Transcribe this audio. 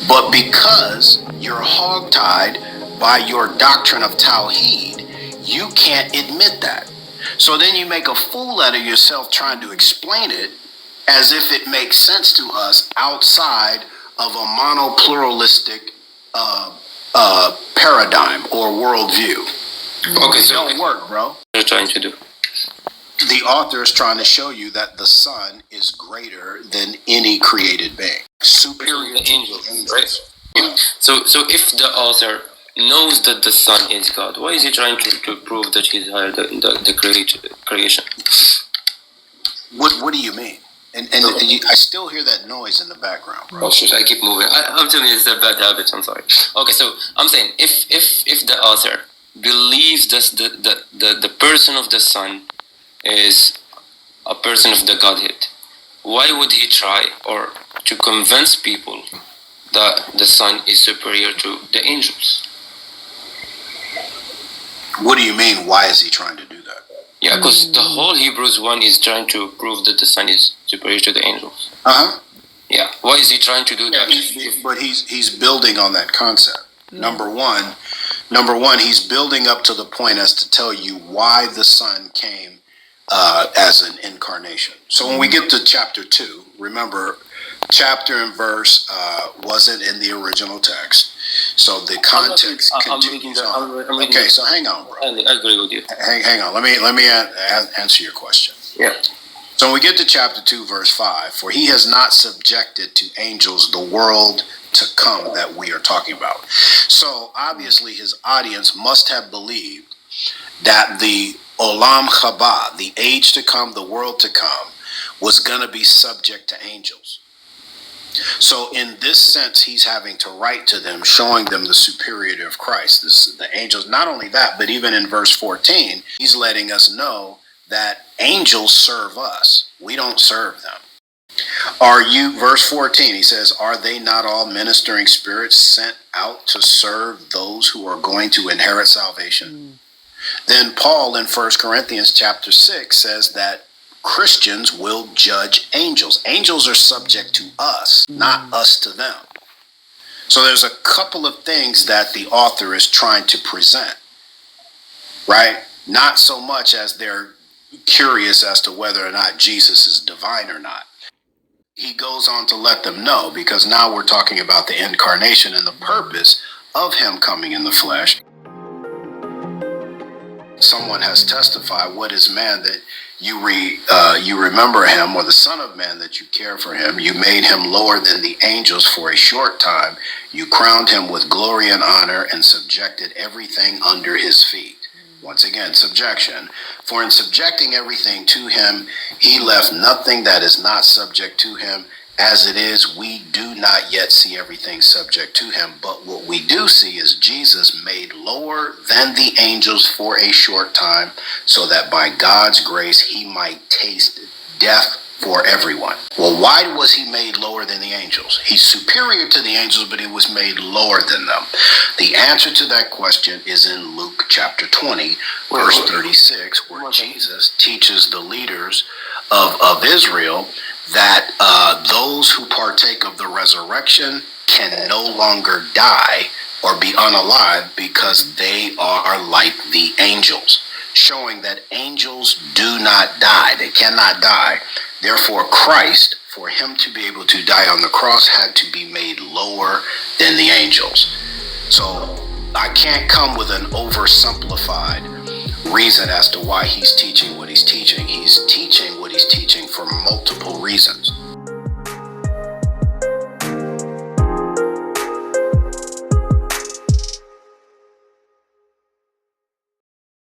But because you're hogtied by your doctrine of Tawheed, you can't admit that. So then you make a fool out of yourself trying to explain it as if it makes sense to us outside of a monopluralistic paradigm or worldview. Okay, It so don't work, bro. what you're trying to do? The author is trying to show you that the Son is greater than any created being, superior The to angels, the angels. right? Yeah. So if the author knows that the Son is God, why is he trying to prove that he's higher than the creation? What do you mean? And I still hear that noise in the background, bro. Oh shit, I keep moving. I'm telling you, it's a bad habit. I'm sorry. Okay, so I'm saying if the author believes that the person of the Son is a person of the Godhead, why would he try or to convince people that the Son is superior to the angels? What do you mean? Why is he trying to do that? Yeah, because the whole Hebrews 1 is trying to prove that the Son is superior to the angels. Yeah, why is he trying to do that? But he's building on that concept. Number one, he's building up to the point as to tell you why the Son came as an incarnation. So when we get to chapter 2, remember, chapter and verse wasn't in the original text. So the context continues on. Okay, so hang on, bro. I agree with you. Hang on. Let me answer your question. Yeah. So when we get to chapter 2, verse 5, for he has not subjected to angels the world to come that we are talking about. So obviously his audience must have believed that the Olam Haba, the age to come, the world to come, was going to be subject to angels. So in this sense, he's having to write to them, showing them the superiority of Christ. The angels, not only that, but even in verse 14, he's letting us know that angels serve us. We don't serve them. Verse 14, he says, are they not all ministering spirits sent out to serve those who are going to inherit salvation? Then Paul in 1 Corinthians chapter 6 says that Christians will judge angels. Angels are subject to us, not us to them. So there's a couple of things that the author is trying to present, right? Not so much as they're curious as to whether or not Jesus is divine or not. He goes on to let them know, because now we're talking about the incarnation and the purpose of him coming in the flesh. Someone has testified, what is man that you remember him, or the Son of Man that you care for him? You made him lower than the angels for a short time. You crowned him with glory and honor and subjected everything under his feet. Once again, subjection. For in subjecting everything to him, he left nothing that is not subject to him. As it is, we do not yet see everything subject to him, but what we do see is Jesus made lower than the angels for a short time, so that by God's grace he might taste death for everyone. Well, why was he made lower than the angels? He's superior to the angels, but he was made lower than them. The answer to that question is in Luke chapter 20, verse 36, where Jesus teaches the leaders of Israel that those who partake of the resurrection can no longer die or be unalive, because they are like the angels, showing that angels do not die. They cannot die. Therefore, Christ, for him to be able to die on the cross, had to be made lower than the angels. So I can't come with an oversimplified reason as to why he's teaching what he's teaching. He's teaching what he's teaching for multiple reasons.